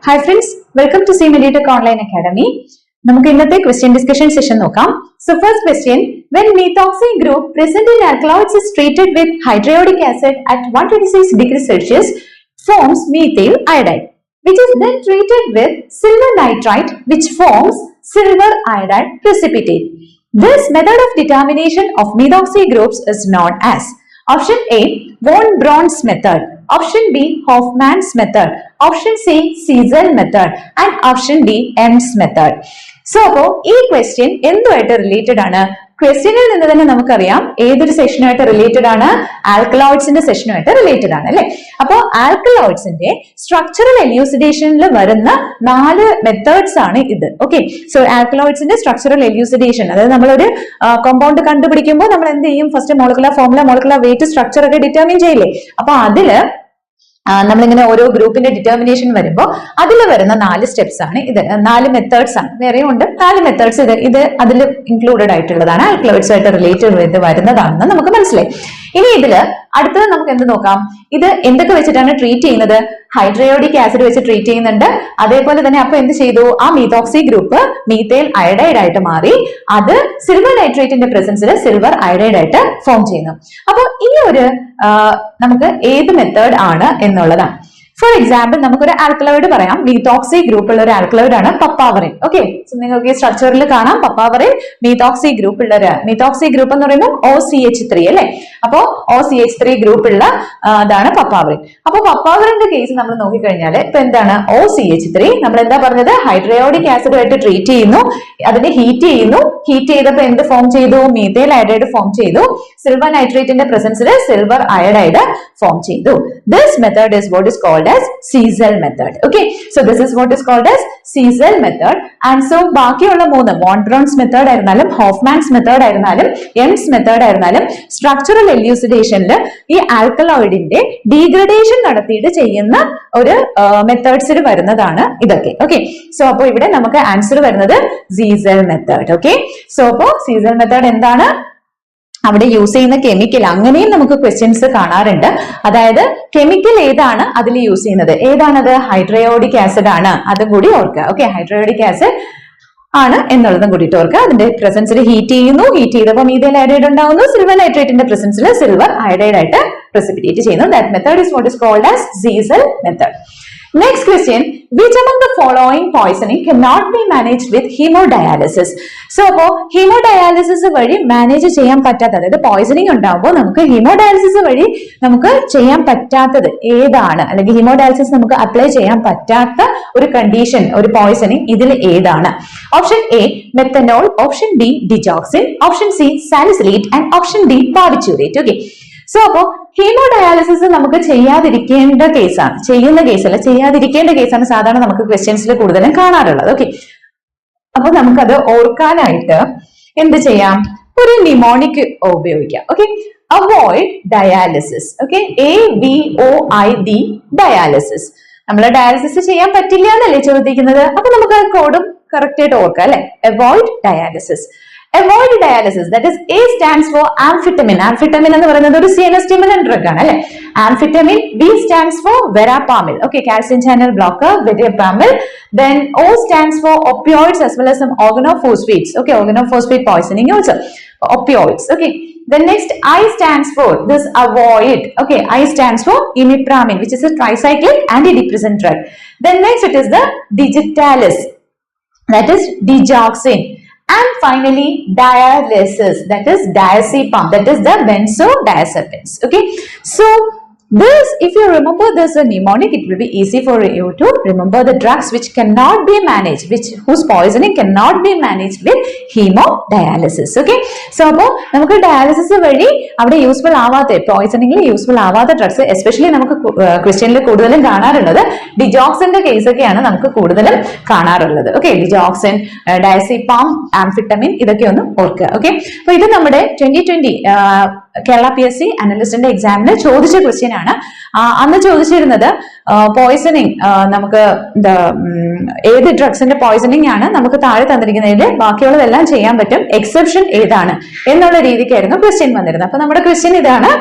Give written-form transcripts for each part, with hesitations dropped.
Hi friends, welcome to CMediaTech Online Academy. നമുക്ക് ഇന്നത്തെ question discussion session നോക്കാം. So first question, when methoxy group present in alkaloids is treated with hydriodic acid at 126 degrees Celsius forms methyl iodide, which is then treated with silver nitrite, which forms silver iodide precipitate. This method of determination of methoxy groups is known as option A, von Braun's method, option B, Hoffman's method, option C, Cecil method, and option D, Ems method. So, അപ്പോൾ ഈ question എന്തുമായിട്ട് related ആണ്? ക്വസ്റ്റ്യനിൽ നിന്ന് തന്നെ നമുക്കറിയാം ഏതൊരു സെഷനുമായിട്ട് related ആണ്, ആൽക്കലോയിഡ്സിന്റെ സെഷനുമായിട്ട് related ആണ് അല്ലെ. അപ്പോൾ ആൽക്കലോയിഡ്സിന്റെ സ്ട്രക്ചറൽ എല്യൂസിഡേഷനിൽ വരുന്ന 4 മെത്തേഡ്സ് ആണ് ഇത്. ഓക്കെ, സോ ആൽക്കലോയിഡ്സിന്റെ സ്ട്രക്ചറൽ എല്യൂസിഡേഷൻ, അതായത് നമ്മളൊരു കോമ്പൗണ്ട് കണ്ടുപിടിക്കുമ്പോൾ നമ്മൾ എന്ത് ചെയ്യും? First molecular formula, molecular weight, structure ഒക്കെ ഡിറ്റർമിൻ ചെയ്യില്ലേ? അപ്പൊ അതില് നമ്മളിങ്ങനെ ഓരോ ഗ്രൂപ്പിന്റെ ഡിറ്റർമിനേഷൻ വരുമ്പോൾ അതിൽ വരുന്ന 4 സ്റ്റെപ്സ് ആണ് ഇത്, 4 മെത്തേഡ്സ് ആണ്. വേറെയും ഉണ്ട് 4 മെത്തേഡ്സ്. ഇത് അതിൽ ഇൻക്ലൂഡഡ് ആയിട്ടുള്ളതാണ്, ആൽക്കലോയിഡ്സ് ആയിട്ട് റിലേറ്റഡ് വരുന്നതാണെന്ന് നമുക്ക് മനസ്സിലായി. ഇനി ഇതില് അടുത്തത് നമുക്ക് എന്ത് നോക്കാം? ഇത് എന്തൊക്കെ വെച്ചിട്ടാണ് ട്രീറ്റ് ചെയ്യുന്നത്? ഹൈഡ്രയോഡിക് ആസിഡ് വെച്ച് ട്രീറ്റ് ചെയ്യുന്നുണ്ട്. അതേപോലെ തന്നെ അപ്പൊ എന്ത് ചെയ്തു? ആ മീതോക്സി ഗ്രൂപ്പ് മീഥൈൽ അയഡൈഡ് ആയിട്ട് മാറി. അത് സിൽവർ നൈട്രേറ്റിന്റെ പ്രസൻസിൽ സിൽവർ അയഡൈഡ് ആയിട്ട് ഫോം ചെയ്യുന്നു. അപ്പൊ ഈ ഒരു നമുക്ക് ഏത് മെത്തേഡ് ആണ് എന്നുള്ളതാണ്. ഫോർ എക്സാമ്പിൾ നമുക്കൊരു ആൽക്കലോയിഡ് പറയാം. മീതോക്സി ഗ്രൂപ്പ് ഉള്ള ഒരു ആൽക്കലോയിഡ് ആണ് പപ്പാവറിൻ. ഓക്കെ, നിങ്ങൾക്ക് ഈ സ്ട്രക്ചറിൽ കാണാം പപ്പാവറിൻ മീതോക്സി ഗ്രൂപ്പ് ഉള്ള ഒരു, മീതോക്സി ഗ്രൂപ്പ് എന്ന് പറയുമ്പോൾ OCH3 അല്ലെ. അപ്പോ OCH3 ഗ്രൂപ്പ് ഉള്ള അതാണ് പപ്പാവറിൻ. അപ്പൊ പപ്പാവറിന്റെ കേസ് നമ്മൾ നോക്കിക്കഴിഞ്ഞാൽ ഇപ്പൊ എന്താണ്? OCH3 നമ്മൾ എന്താ പറഞ്ഞത്? ഹൈഡ്രയോഡിക് ആസിഡുമായിട്ട് ട്രീറ്റ് ചെയ്യുന്നു, അതിനെ ഹീറ്റ് ചെയ്യുന്നു. ഹീറ്റ് ചെയ്തപ്പോൾ എന്ത് ഫോം ചെയ്തു? മീഥൈൽ അയഡൈഡ് ഫോം ചെയ്തു. സിൽവർ നൈട്രേറ്റിന്റെ പ്രസൻസിൽ സിൽവർ അയഡൈഡ് ഫോം ചെയ്തു. This method is what is called as Cecil method. Okay, so this is what is called as Cecil method. And so ബാക്കിയുള്ള 3 von Braun's method ആയിരുന്നാലും Hoffman's method ആയിരുന്നാലും Ems method ആയിരുന്നാലും structural എല്യൂസിഡേഷനിൽ ഈ ആൽക്കലോയിഡിന്റെ degradation നടത്തിയിട്ട് ചെയ്യുന്ന ഒരു മെത്തേഡ്സിൽ വരുന്നതാണ് ഇതൊക്കെ. ഓക്കെ, സോ അപ്പോൾ ഇവിടെ നമുക്ക് ആൻസർ വരുന്നത് Cecil method. ഓക്കെ, സോ അപ്പോൾ Cecil method എന്താണ്? അവിടെ യൂസ് ചെയ്യുന്ന കെമിക്കൽ, അങ്ങനെയും നമുക്ക് ക്വസ്റ്റ്യൻസ് കാണാറുണ്ട്. അതായത് കെമിക്കൽ ഏതാണ് അതിൽ യൂസ് ചെയ്യുന്നത്, ഏതാണത്? ഹൈഡ്രയോഡിക് ആസിഡ് ആണ്, അതും കൂടി ഓർക്കുക. ഓക്കെ, ഹൈഡ്രയോഡിക് ആസിഡ് ആണ് എന്നുള്ളതും കൂടിയിട്ട് ഓർക്കുക. അതിന്റെ പ്രസൻസിൽ ഹീറ്റ് ചെയ്യുന്നു, ഹീറ്റ് ചെയ്തപ്പോൾ മീഥൈൽ അയഡൈഡ് ഉണ്ടാവുന്നു, സിൽവർ നൈട്രേറ്റിന്റെ പ്രസൻസിൽ സിൽവർ അയഡൈഡ് ആയിട്ട് പ്രസിപ്പിറ്റേറ്റ് ചെയ്യുന്നു. That method is what is called as Cecil method. Next question, which among the following poisoning cannot be managed with hemodialysis? So അപ്പോ ഹീമോഡയാലിസിസ് വഴി manage ചെയ്യാൻ പറ്റാത്തത്, അതായത് പോയിസണിങ് ഉണ്ടാകുമ്പോൾ നമുക്ക് ഹീമോഡയാലിസിസ് വഴി നമുക്ക് ചെയ്യാൻ പറ്റാത്തത് ഏതാണ്, അല്ലെങ്കിൽ ഹീമോഡയാലിസിസ് നമുക്ക് അപ്ലൈ ചെയ്യാൻ പറ്റാത്ത ഒരു കണ്ടീഷൻ, ഒരു പോയിസണിങ് ഇതിൽ ഏതാണ്? Option A methanol, option B digoxin, option C salicylate and option D barbiturate. Okay, so അപ്പോ ഹീമോഡയാലിസിസ് നമുക്ക് ചെയ്യാതിരിക്കേണ്ട കേസാണ്, ചെയ്യുന്ന കേസല്ല, ചെയ്യാതിരിക്കേണ്ട കേസാണ് സാധാരണ നമുക്ക് ക്വസ്റ്റ്യൻസിൽ കൂടുതലും കാണാറുള്ളത്. ഓക്കെ, അപ്പൊ നമുക്കത് ഓർക്കാനായിട്ട് എന്ത് ചെയ്യാം? ഒരു നിമോണിക് ഉപയോഗിക്കാം. Okay, avoid dialysis. Okay, AVOID dialysis. നമ്മൾ ഡയാലിസിസ് ചെയ്യാൻ പറ്റില്ല എന്നല്ലേ ചോദിക്കുന്നത്? അപ്പൊ നമുക്ക് ആ കോഡും കറക്റ്റ് ആയിട്ട് ഓർക്കാം അല്ലെ. Avoid dialysis. Avoid dialysis, that is A stands for amphetamine. Amphetamine എന്ന് പറയുന്നത് ഒരു CNS stimulant drug ആണ് അല്ലെ. Amphetamine. B stands for verapamil. Okay, calcium channel blocker, verapamil. Then O stands for opioids as well as some organophosphates. Okay, organophosphate poisoning also. Opioids. Okay. Then next I stands for this avoid. Okay, I stands for imipramine, which is a tricyclic antidepressant drug. Then next it is the digitalis, that is digoxin. And finally dialysis, that is diazepam, that is the benzodiazepines. Okay, so this, if you remember this a mnemonic, it will be easy for you to remember the drugs which cannot be managed, whose poisoning cannot be managed with hemodialysis. Okay, so appo namukku dialysis vadi avade useful avathe, poisoning il useful avathe drugs, especially namukku question il koodalum kaanarullathu digoxin ന്റെ case ഒക്കെയാണ് നമുക്ക് കൂടുതലും കാണാറുള്ളത്. Okay, digoxin, ഡയസിപാം, amphetamine, ഇതൊക്കെ ഒന്ന് ഓർക്കുക. Okay, അപ്പൊ ഇത് നമ്മുടെ 2020 കേരള PSC അനലിസ്റ്റിന്റെ എക്സാമിന് ചോദിച്ച ക്വസ്റ്റ്യൻ ആണ്. അന്ന് ചോദിച്ചിരുന്നത് പോയിസണിങ്, നമുക്ക് എന്താ ഏത് ഡ്രഗ്സിന്റെ പോയിസണിങ് ആണ് നമുക്ക് താഴെ തന്നിരിക്കുന്നതിൽ ബാക്കിയുള്ളതെല്ലാം ചെയ്യാൻ പറ്റും, എക്സെപ്ഷൻ ഏതാണ് എന്നുള്ള രീതിക്കായിരുന്നു ക്വസ്റ്റ്യൻ വന്നിരുന്നത്. അപ്പൊ നമ്മുടെ ക്വസ്റ്റ്യൻ ഇതാണ്,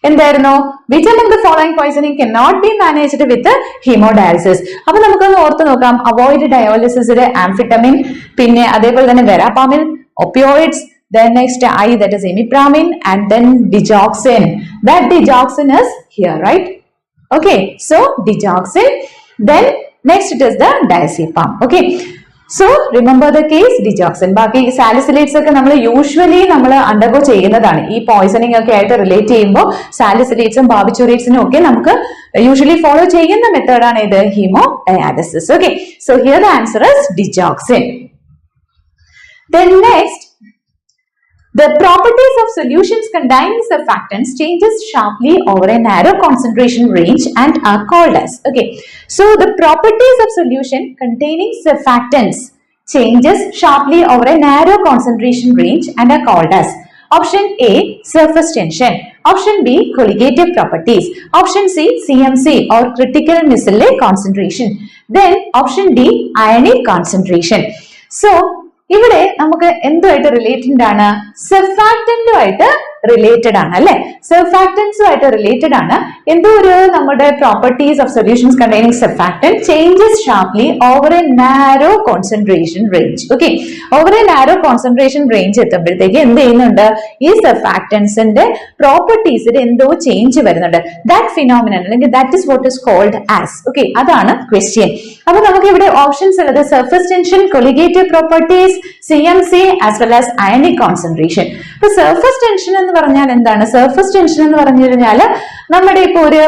എന്തായിരുന്നു? Which among the following poisoning cannot be managed with hemodialysis? അപ്പൊ നമുക്കൊന്ന് ഓർത്ത് നോക്കാം. അവോയ്ഡ് ഡയാലിസിസിലെ ആംഫിറ്റമിൻ, പിന്നെ അതേപോലെ തന്നെ വെറാപാമിൻ, opioids, then next I, that is imipramine, and then digoxin. That digoxin is here, right? Okay, so digoxin, then next it is the diazepam. Okay, so remember the case digoxin. ബാക്കി സാലിസിലേറ്റ്സ് ഒക്കെ നമ്മൾ usually നമ്മൾ undergo ചെയ്യുന്നതാണ്. ഈ poisoning ഒക്കെ ആയിട്ട് relate ചെയ്യുമ്പോൾ സാലിസിലേറ്റ്സും ബാർബിറ്റുറേറ്റ്സിനും ഒക്കെ നമുക്ക് യൂഷ്വലി ഫോളോ ചെയ്യുന്ന മെത്തേഡാണ് ഇത് haemo dialysis. Okay, so here the answer is digoxin. Then next, the properties of solutions containing surfactants changes sharply over a narrow concentration range and are called as. Okay, so the properties of solution containing surfactants changes sharply over a narrow concentration range and are called as. Option A, surface tension. Option B, colligative properties. Option C, CMC or critical missile concentration. Then option D, ionic concentration. So ഇവിടെ നമുക്ക് എന്തുമായിട്ട് related ആണ്? സർഫാക്റ്റന്റുമായിട്ട് related ആണ് അല്ലെ? സർഫാക്റ്റൻസുമായിട്ട് related ആണ്. എന്തോ ഒരു നമ്മുടെ properties of solutions containing surfactant changes sharply over a narrow concentration range. Okay, over a narrow concentration range എത്തുമ്പോഴത്തേക്ക് എന്ത് ചെയ്യുന്നുണ്ട്? ഈ സർഫാക്റ്റൻസിന്റെ പ്രോപ്പർട്ടീസിൽ എന്തോ ചേഞ്ച് വരുന്നുണ്ട്. ദാറ്റ് ഫിനോമിനൻ അല്ലെങ്കിൽ that is what is called as. Okay, അതാണ് ക്വസ്റ്റ്യൻ. അപ്പൊ നമുക്ക് ഇവിടെ ഓപ്ഷൻസ് ഉള്ളത് surface tension, colligative properties, CMC as well as ionic concentration. ഇപ്പൊ സർഫസ് ടെൻഷൻ എന്ന് പറഞ്ഞാൽ എന്താണ്? സർഫസ് ടെൻഷൻ എന്ന് പറഞ്ഞു കഴിഞ്ഞാല് നമ്മുടെ ഇപ്പൊ ഒരു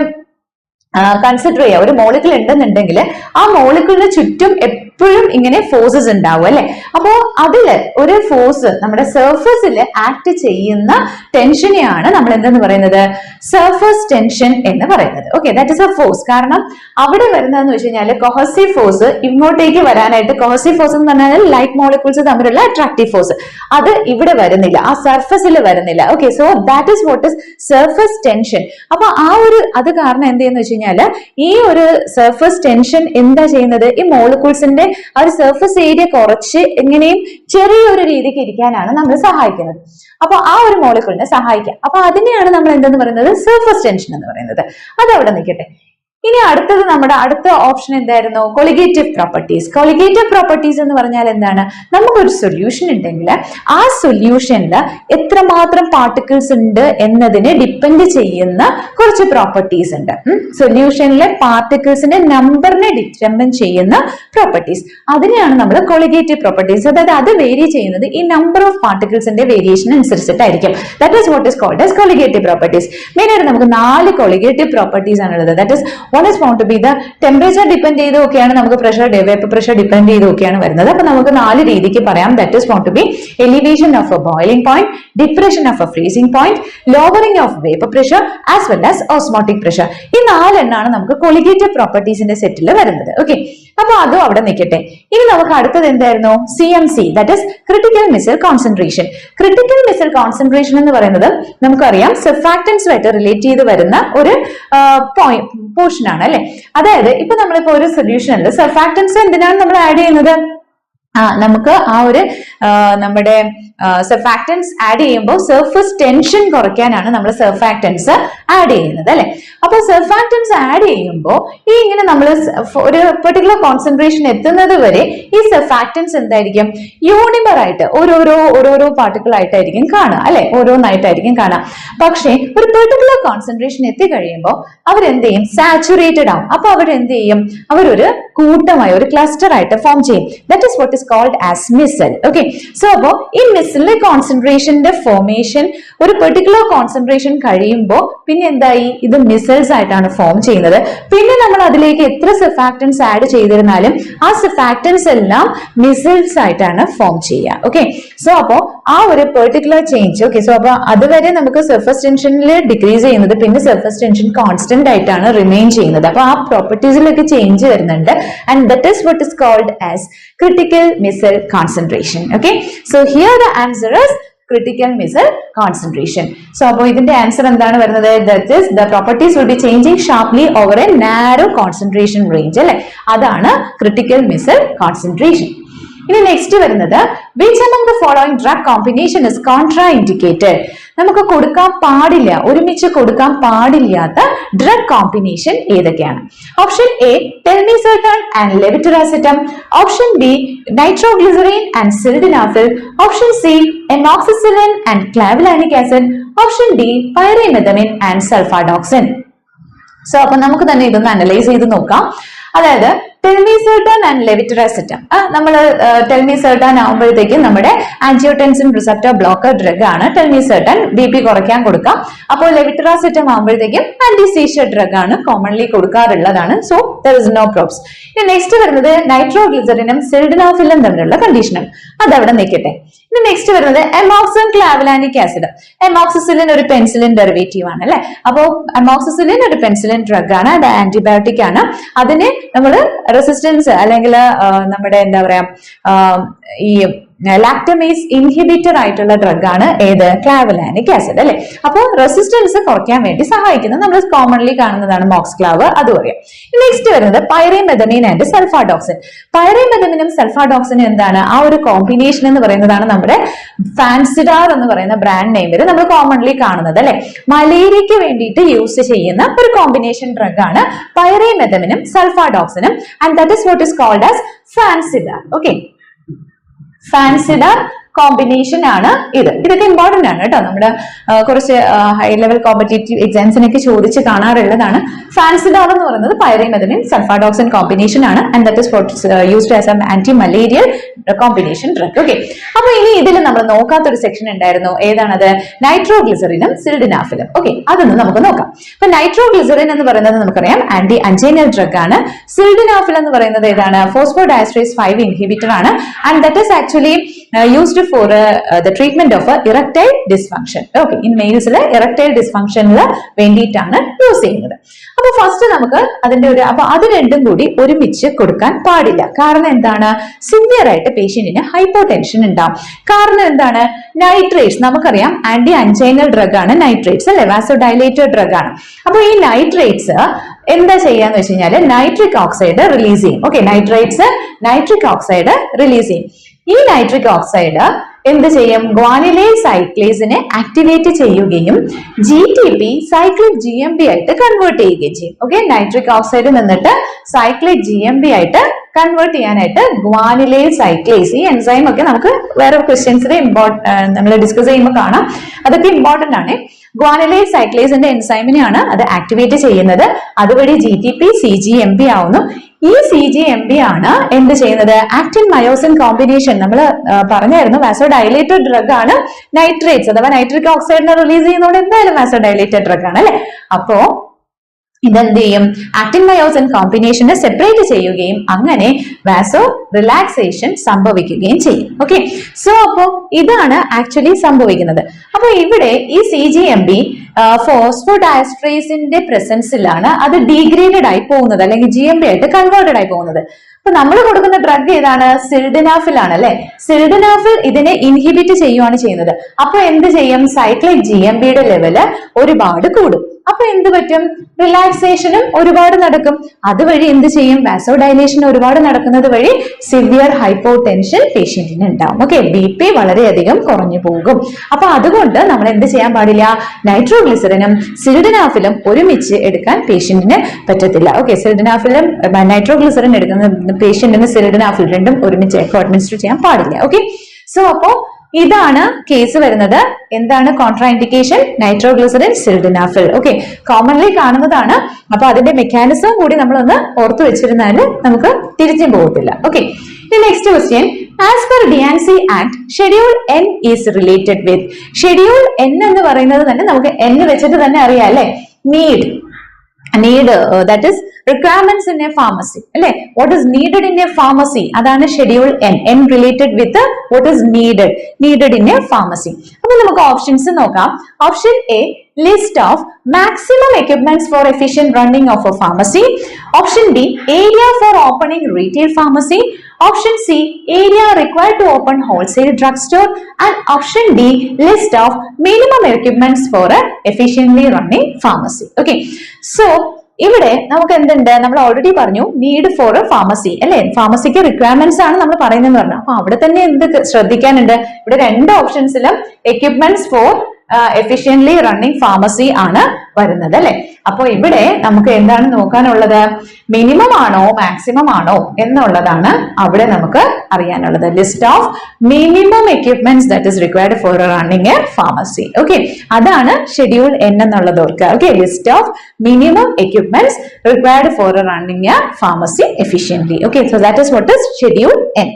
കൺസിഡർ ചെയ്യാം, ഒരു മോളിക്യൂൾ ഉണ്ടെന്നുണ്ടെങ്കിൽ ആ മോളിക്യൂളിന് ചുറ്റും എപ്പോഴും ഇങ്ങനെ ഫോഴ്സസ് ഉണ്ടാവും അല്ലെ? അപ്പോ അതില് ഒരു ഫോഴ്സ് നമ്മുടെ സർഫസിൽ ആക്ട് ചെയ്യുന്ന ടെൻഷനെയാണ് നമ്മൾ എന്തെന്ന് പറയുന്നത്? സർഫസ് ടെൻഷൻ എന്ന് പറയുന്നത്. Okay, that is A force. കാരണം അവിടെ വരുന്നതെന്ന് വെച്ച് കഴിഞ്ഞാൽ കൊഹസീവ് ഫോഴ്സ് ഇങ്ങോട്ടേക്ക് വരാനായിട്ട്, കൊഹസീവ് ഫോഴ്സ് എന്ന് പറഞ്ഞാൽ ലൈറ്റ് മോളിക്യൂൾസ് തമ്മിലുള്ള അട്രാക്റ്റീവ് ഫോഴ്സ്, അത് ഇവിടെ വരുന്നില്ല, ആ സർഫസിൽ വരുന്നില്ല. Okay, so that is what is surface tension. അപ്പൊ ആ ഒരു അത് കാരണം എന്ത് ചെയ്യുന്ന വെച്ച് കഴിഞ്ഞാൽ ഈ ഒരു സർഫസ് ടെൻഷൻ എന്താ ചെയ്യുന്നത്? ഈ മോളിക്യൂൾസിന്റെ ആ ഒരു സർഫസ് ഏരിയ കുറച്ച് എങ്ങനെയും ചെറിയൊരു രീതിക്ക് ഇരിക്കാനാണ് നമ്മൾ സഹായിക്കുന്നത്. അപ്പൊ ആ ഒരു മോളിക്യൂളിനെ സഹായിക്കാം. അപ്പൊ അതിനെയാണ് നമ്മൾ എന്തെന്ന് പറയുന്നത്? സർഫസ് ടെൻഷൻ എന്ന് പറയുന്നത്. അതവിടെ നിൽക്കട്ടെ. ഇനി അടുത്തത് നമ്മുടെ അടുത്ത ഓപ്ഷൻ എന്തായിരുന്നു? Colligative properties. കൊളിഗേറ്റീവ് പ്രോപ്പർട്ടീസ് എന്ന് പറഞ്ഞാൽ എന്താണ്? നമുക്കൊരു സൊല്യൂഷൻ ഉണ്ടെങ്കിൽ ആ സൊല്യൂഷനിൽ എത്രമാത്രം പാർട്ടിക്കിൾസ് ഉണ്ട് എന്നതിനെ ഡിപ്പെൻഡ് ചെയ്യുന്ന കുറച്ച് പ്രോപ്പർട്ടീസ് ഉണ്ട്. സൊല്യൂഷനിലെ പാർട്ടിക്കിൾസിന്റെ നമ്പറിനെ ഡിറ്റർമിൻ ചെയ്യുന്ന പ്രോപ്പർട്ടീസ്, അതിനെയാണ് നമ്മൾ കൊളിഗേറ്റീവ് പ്രോപ്പർട്ടീസ്. അതായത് അത് വേരി ചെയ്യുന്നത് ഈ നമ്പർ ഓഫ് പാർട്ടിക്കിൾസിന്റെ വേരിയേഷൻ അനുസരിച്ചിട്ടായിരിക്കും. That is what is called as colligative properties. Main ആയിട്ട് നമുക്ക് 4 കൊളിഗേറ്റീവ് പ്രോപ്പർട്ടീസ് ആണുള്ളത്. That is one is found to be the temperature depend ചെയ്തൊക്കെയാണ് നമുക്ക് പ്രഷർ, വേപ്പർ പ്രഷർ ഡിപ്പെൻഡ് ചെയ്തൊക്കെയാണ് വരുന്നത്. അപ്പൊ നമുക്ക് 4 രീതിക്ക് പറയാം. That is found to be elevation of a boiling point, depression of a freezing point, lowering of vapor pressure as well as osmotic pressure. ഈ 4 എണ്ണാണ് നമുക്ക് കൊളിഗേറ്റീവ് പ്രോപ്പർട്ടീസിന്റെ സെറ്റിൽ വരുന്നത്. ഓക്കെ, അപ്പൊ അതും അവിടെ നിൽക്കട്ടെ. ഇനി നമുക്ക് അടുത്തത് എന്തായിരുന്നു? CMC, that is critical missile concentration. Critical missile concentration എന്ന് പറയുന്നത് നമുക്കറിയാം സർഫാക്റ്റൻസുമായിട്ട് റിലേറ്റ് ചെയ്ത് വരുന്ന ഒരു പോർഷൻ ആണ് അല്ലെ? അതായത് ഇപ്പൊ നമ്മളിപ്പോ ഒരു സൊല്യൂഷനിൽ സർഫാക്റ്റൻസ് എന്തിനാണ് നമ്മൾ ആഡ് ചെയ്യുന്നത്? നമുക്ക് ആ ഒരു നമ്മുടെ സർഫാക്റ്റൻസ് ആഡ് ചെയ്യുമ്പോൾ സർഫസ് ടെൻഷൻ കുറയ്ക്കാനാണ് നമ്മൾ സർഫാക്റ്റൻസ് ആഡ് ചെയ്യുന്നത് അല്ലെ? അപ്പൊ സർഫാക്റ്റൻസ് ആഡ് ചെയ്യുമ്പോൾ ഈ ഇങ്ങനെ നമ്മൾ ഒരു പെർട്ടിക്കുലർ കോൺസെൻട്രേഷൻ എത്തുന്നത് വരെ ഈ സർഫാക്റ്റൻസ് എന്തായിരിക്കും? യൂണിമർ ആയിട്ട് ഓരോരോ പാർട്ടിക്കിൾ ആയിട്ടായിരിക്കും കാണുക അല്ലെ? ഓരോന്നായിട്ടായിരിക്കും കാണുക. പക്ഷേ ഒരു പെർട്ടിക്കുലർ കോൺസെൻട്രേഷൻ എത്തിക്കഴിയുമ്പോൾ അവരെന്ത് ചെയ്യും? സാച്ചുറേറ്റഡ് ആവും. അപ്പൊ അവരെന്ത് ചെയ്യും? അവരൊരു കൂട്ടമായി ഒരു ക്ലസ്റ്റർ ആയിട്ട് ഫോം ചെയ്യും. That is what is called as missile. Okay, so അപ്പോ ഈ മിസൈലിലെ കോൺസെൻട്രേഷന്റെ ഫോർമേഷൻ ഒരു പെർട്ടിക്കുലർ കോൺസെൻട്രേഷൻ കഴിയുമ്പോൾ പിന്നെ എന്തായി? ഇത് മിസൈൽസ് ആയിട്ടാണ് ഫോം ചെയ്യുന്നത്. പിന്നെ നമ്മൾ അതിലേക്ക് എത്ര സർഫാക്റ്റൻസ് ആഡ് ചെയ്തിരുന്നാലും ആ സർഫാക്റ്റൻസ് എല്ലാം മിസൈൽസ് ആയിട്ടാണ് ഫോം ചെയ്യുക. ഓക്കെ, സോ അപ്പോ ആ ഒരു പെർട്ടിക്കുലർ ചേഞ്ച്. ഓക്കെ, സോ അപ്പൊ അതുവരെ നമുക്ക് സർഫസ് ടെൻഷനിൽ ഡിക്രീസ് ചെയ്യുന്നത്, പിന്നെ സർഫസ് ടെൻഷൻ കോൺസ്റ്റന്റ് ആയിട്ടാണ് റിമെയിൻ ചെയ്യുന്നത്. അപ്പൊ ആ പ്രോപ്പർട്ടീസിലൊക്കെ ചേഞ്ച് വരുന്നുണ്ട്. And that is what is called as critical missile concentration. Okay, so here the answer is critical missile concentration. So appo idinte answer endana varunathu? That is the properties will be changing sharply over a narrow concentration range alle, adana critical missile concentration. ഇനി next വരുന്നത് which among the following drug combination is contraindicated? നമുക്ക് കൊടുക്കാൻ പാടില്ല, ഒരുമിച്ച് കൊടുക്കാൻ പാടില്ലാത്ത drug combination ഏതൊക്കെയാണ്? Option A telmisartan and levetiracetam, option B nitroglycerin and sildenafil, option C amoxicillin and clavulanic acid, option D pyrimethamine and sulfadoxine. So അപ്പൊ നമുക്ക് തന്നെ ഇതൊന്ന് അനലൈസ് ചെയ്ത് നോക്കാം. അതായത് ടെൽമിസെർട്ടാൻ ആൻഡ് ലെവിറ്റിറാസിറ്റം, നമ്മൾ ടെൽമിസെർട്ടാൻ ആകുമ്പോഴത്തേക്കും നമ്മുടെ ആൻജിയോടെൻസിൻ റിസപ്റ്റർ ബ്ലോക്കർ ഡ്രഗ് ആണ്. ടെൽമിസെർട്ടാൻ BP കുറയ്ക്കാൻ കൊടുക്കാം. അപ്പോൾ ലെവിറ്റിറാസിറ്റം ആകുമ്പോഴത്തേക്കും ആന്റിസീഷ്യർ ഡ്രഗ് ആണ്, കോമൺലി കൊടുക്കാറുള്ളതാണ്. So there is no probs. ഇനി നെക്സ്റ്റ് വരുന്നത് നൈട്രോഗ്ലിസറിനും സിൽഡനാഫിലും തമ്മിലുള്ള കണ്ടീഷനാണ്, അതവിടെ നിൽക്കട്ടെ. ഇനി നെക്സ്റ്റ് വരുന്നത് എമോക്സിൻ ക്ലാവലാനിക് ആസിഡ്. എമോക്സിസിലിൻ ഒരു പെൻസിലിൻ ഡെറിവേറ്റീവ് ആണ് അല്ലെ. അപ്പോൾ എമോക്സിസിലിൻ ഒരു പെൻസിലിൻ ഡ്രഗ് ആണ്, അത് ആന്റിബയോട്ടിക് ആണ്. അതിന് നമ്മൾ റെസിസ്റ്റൻസ് അല്ലെങ്കിൽ നമ്മുടെ എന്താ പറയാ ഈ ലാക്ടമേസ് ഇൻഹിബിറ്റർ ആയിട്ടുള്ള ഡ്രഗ് ആണ് ഏത്? ക്ലാവലാനിക് ആസിഡ് അല്ലെ. അപ്പോൾ റെസിസ്റ്റൻസ് കുറയ്ക്കാൻ വേണ്ടി സഹായിക്കുന്നത് നമ്മൾ കോമൺലി കാണുന്നതാണ് മോക്സ് ക്ലാവ്, അത് പറയാം. നെക്സ്റ്റ് വരുന്നത് പൈറിമെഥമിൻ ആൻഡ് സൾഫാഡോക്സിൻ. പൈറിമെഥമിനും സൾഫാഡോക്സിനും എന്താണ് ആ ഒരു കോമ്പിനേഷൻ എന്ന് പറയുന്നതാണ് നമ്മുടെ ഫാൻസിഡാർ എന്ന് പറയുന്ന ബ്രാൻഡ് നെയിമിൽ നമ്മൾ കോമൺലി കാണുന്നത് അല്ലെ. മലേറിയക്ക് വേണ്ടിയിട്ട് യൂസ് ചെയ്യുന്ന ഒരു കോമ്പിനേഷൻ ഡ്രഗ് ആണ് പൈറിമെഥമിനും സൾഫാഡോക്സിനും, and that is what is called as Fansidar. Okay, Fansidar combination ആണ് ഇത്. ഇതൊക്കെ ഇമ്പോർട്ടന്റ് ആണ് കേട്ടോ, നമ്മുടെ കുറച്ച് ഹൈ ലെവൽ കോമ്പറ്റേറ്റീവ് എക്സാംസിനൊക്കെ ചോദിച്ച് കാണാറുള്ളതാണ്. ഫാൻസിഡാർ എന്ന് പറയുന്നത് പൈറിമെഥമിൻ സൾഫാഡോക്സിൻ കോമ്പിനേഷൻ ആണ്, and that is what used as a anti malarial combination drug. Okay, അപ്പൊ ഇനി ഇതിൽ നമ്മൾ നോക്കാത്തൊരു സെക്ഷൻ ഉണ്ടായിരുന്നു, ഏതാണത്? നൈട്രോഗ്ലിസറിനും സിൽഡനാഫിലും. ഓക്കെ, അതൊന്ന് നമുക്ക് നോക്കാം. അപ്പൊ നൈട്രോഗ്ലിസറിൻ എന്ന് പറയുന്നത് നമുക്കറിയാം ആന്റി അഞ്ചൈനൽ ഡ്രഗ് ആണ്. സിൽഡനാഫിൽ എന്ന് പറയുന്നത് ഏതാണ്? ഫോസ്ഫോഡയസ്ട്രേസ് 5 ഇൻഹിബിറ്റർ ആണ്, and that is actually used for the treatment of erectile dysfunction. Okay, in males erectile dysfunction വേണ്ടിയിട്ടാണ് യൂസ് ചെയ്യുന്നത്. അപ്പൊ ഫസ്റ്റ് നമുക്ക് അതിന്റെ ഒരു അപ്പൊ അത് രണ്ടും കൂടി ഒരുമിച്ച് കൊടുക്കാൻ പാടില്ല. കാരണം എന്താണ്? സിവിയർ ആയിട്ട് പേഷ്യന്റിന് ഹൈപ്പോടെൻഷൻ ഉണ്ടാവും. കാരണം എന്താണ്? നൈട്രേറ്റ്സ് നമുക്കറിയാം ആന്റി അഞ്ചൈനൽ ഡ്രഗ് ആണ് നൈട്രേറ്റ്സ് അല്ലെ, വാസോഡൈലേറ്റഡ് ഡ്രഗ് ആണ്. അപ്പൊ ഈ നൈട്രേറ്റ്സ് എന്താ ചെയ്യാന്ന് വെച്ച് കഴിഞ്ഞാൽ നൈട്രിക് ഓക്സൈഡ് റിലീസ് ചെയ്യും. Okay, nitrates nitric oxide release ചെയ്യും. ഈ നൈട്രിക് ഓക്സൈഡ് എന്ത് ചെയ്യും? ഗ്വാനിലൈൽ സൈക്ലേസിനെ ആക്ടിവേറ്റ് ചെയ്യുകയും GTP സൈക്ലിക് GMP ആയിട്ട് കൺവേർട്ട് ചെയ്യുകയും ചെയ്യും. ഓക്കെ, നൈട്രിക് ഓക്സൈഡ് നിന്നിട്ട് സൈക്ലിക് GMP ആയിട്ട് കൺവേർട്ട് ചെയ്യാനായിട്ട് ഗ്വാനിലൈൽ സൈക്ലേസ്, ഈ എൻസൈം ഒക്കെ നമുക്ക് വേറെ ക്വസ്റ്റ്യൻസിൽ നമ്മൾ ഡിസ്കസ് ചെയ്യുമ്പോൾ കാണാം, അതൊക്കെ ഇമ്പോർട്ടന്റ് ആണ്. ഗ്വാനിലൈൽ സൈക്ലേസിന്റെ എൻസൈമിനെയാണ് അത് ആക്ടിവേറ്റ് ചെയ്യുന്നത്. അതുവഴി GTP CGMP ആവുന്നു. ഈ CGMP ആണ് എന്ത് ചെയ്യുന്നത്? ആക്ടിൻ മയോസിൻ കോമ്പിനേഷൻ നമ്മൾ പറഞ്ഞായിരുന്നു, വാസോഡൈലേറ്റഡ് ഡ്രഗ് ആണ് നൈട്രേറ്റ്സ് അഥവാ നൈട്രിക് ഓക്സൈഡിനെ റിലീസ് ചെയ്യുന്നതുകൊണ്ട് എന്തായാലും വാസോഡൈലേറ്റഡ് ഡ്രഗ് ആണ് അല്ലെ. അപ്പോ ഇതെന്ത് ചെയ്യും? ആക്ടിൻ മയോസിൻ കോമ്പിനേഷനെ സെപ്പറേറ്റ് ചെയ്യുകയും അങ്ങനെ വാസോ റിലാക്സേഷൻ സംഭവിക്കുകയും ചെയ്യും. ഓക്കെ, സോ അപ്പോ ഇതാണ് ആക്ച്വലി സംഭവിക്കുന്നത്. അപ്പൊ ഇവിടെ ഈ CGMP ഫോസ്ഫോഡയസ്ട്രേസിന്റെ പ്രസൻസിലാണ് അത് ഡീഗ്രേഡഡ് ആയി പോകുന്നത്, അല്ലെങ്കിൽ GMP ആയിട്ട് കൺവേർട്ടഡ് ആയി പോകുന്നത്. അപ്പൊ നമ്മൾ കൊടുക്കുന്ന ഡ്രഗ് ഏതാണ്? സിൽഡനാഫിൽ ആണ് അല്ലെ. സിൽഡനാഫിൽ ഇതിനെ ഇൻഹിബിറ്റ് ചെയ്യുകയാണ് ചെയ്യുന്നത്. അപ്പൊ എന്ത് ചെയ്യും? സൈക്ലിക് GMPയുടെ ലെവല് ഒരുപാട് കൂടും. അപ്പൊ എന്ത് പറ്റും? റിലാക്സേഷനും ഒരുപാട് നടക്കും. അതുവഴി എന്ത് ചെയ്യും? വാസോഡൈലേഷൻ ഒരുപാട് നടക്കുന്നത് വഴി സിവിയർ ഹൈപ്പോടെൻഷൻ പേഷ്യന്റിന് ഉണ്ടാവും. ഓക്കെ, BP വളരെയധികം കുറഞ്ഞു പോകും. അപ്പൊ അതുകൊണ്ട് നമ്മൾ എന്ത് ചെയ്യാൻ പാടില്ല? നൈട്രോഗ്ലിസറിനും സിൽഡനാഫിലും ഒരുമിച്ച് എടുക്കാൻ പേഷ്യന്റിന് പറ്റത്തില്ല. ഓക്കെ, സിൽഡനാഫിലും നൈട്രോഗ്ലിസറിൻ എടുക്കുന്ന പേഷ്യന്റിന് സിൽഡനാഫിൽ രണ്ടും ഒരുമിച്ച് അഡ്മിനിസ്റ്റർ ചെയ്യാൻ പാടില്ല. ഓക്കെ, സോ അപ്പോ ഇതാണ് കേസ് വരുന്നത്. എന്താണ് കോൺട്രാഇൻഡിക്കേഷൻ? നൈട്രോഗ്ലിസറിൻ സിൽഡനാഫിൽ. ഓക്കെ, കോമൺലി കാണുന്നതാണ്. അപ്പൊ അതിന്റെ മെക്കാനിസം കൂടി നമ്മളൊന്ന് ഓർത്തു വെച്ചിരുന്നാൽ നമുക്ക് തിരിച്ചും പോകത്തില്ല. Okay, next question. As per DNC act schedule N is related with. Schedule N എന്ന് പറയുന്നത് തന്നെ നമുക്ക് N വെച്ചിട്ട് തന്നെ അറിയാം അല്ലെ. Need that is requirements in a pharmacy അല്ലെ. what is needed in a pharmacy അതാണ് schedule N related with what is needed in a pharmacy. അപ്പൊ നമുക്ക് ഓപ്ഷൻസ് നോക്കാം. Option A, list of maximum equipments for efficient running of a pharmacy. Option B, area for opening retail pharmacy. Option C, area required to open wholesale drugstore. And option D, list of minimum equipments for a efficiently running pharmacy. Okay, so ഇവിടെ നമുക്ക് എന്തുണ്ട്, നമ്മൾ already പറഞ്ഞു need for A pharmacy അല്ലെ, ഫാർമസിക്ക് requirements ആണ് നമ്മൾ പറയുന്നതെന്ന് പറഞ്ഞു. അപ്പൊ അവിടെ തന്നെ എന്ത് ശ്രദ്ധിക്കാനുണ്ട്, ഇവിടെ രണ്ട് ഓപ്ഷൻസിലും equipments for efficiently running pharmacy ആണ് വരുന്നത് അല്ലെ. അപ്പൊ ഇവിടെ നമുക്ക് എന്താണ് നോക്കാനുള്ളത്, മിനിമം ആണോ മാക്സിമം ആണോ എന്നുള്ളതാണ് അവിടെ നമുക്ക് അറിയാനുള്ളത്. List of minimum equipments that is required for running a pharmacy. Okay, അതാണ് ഷെഡ്യൂൾ എൻ എന്നുള്ളത് ഓർക്കുക. Okay, list of minimum equipments required for running a pharmacy efficiently. Okay, so that is what is schedule N.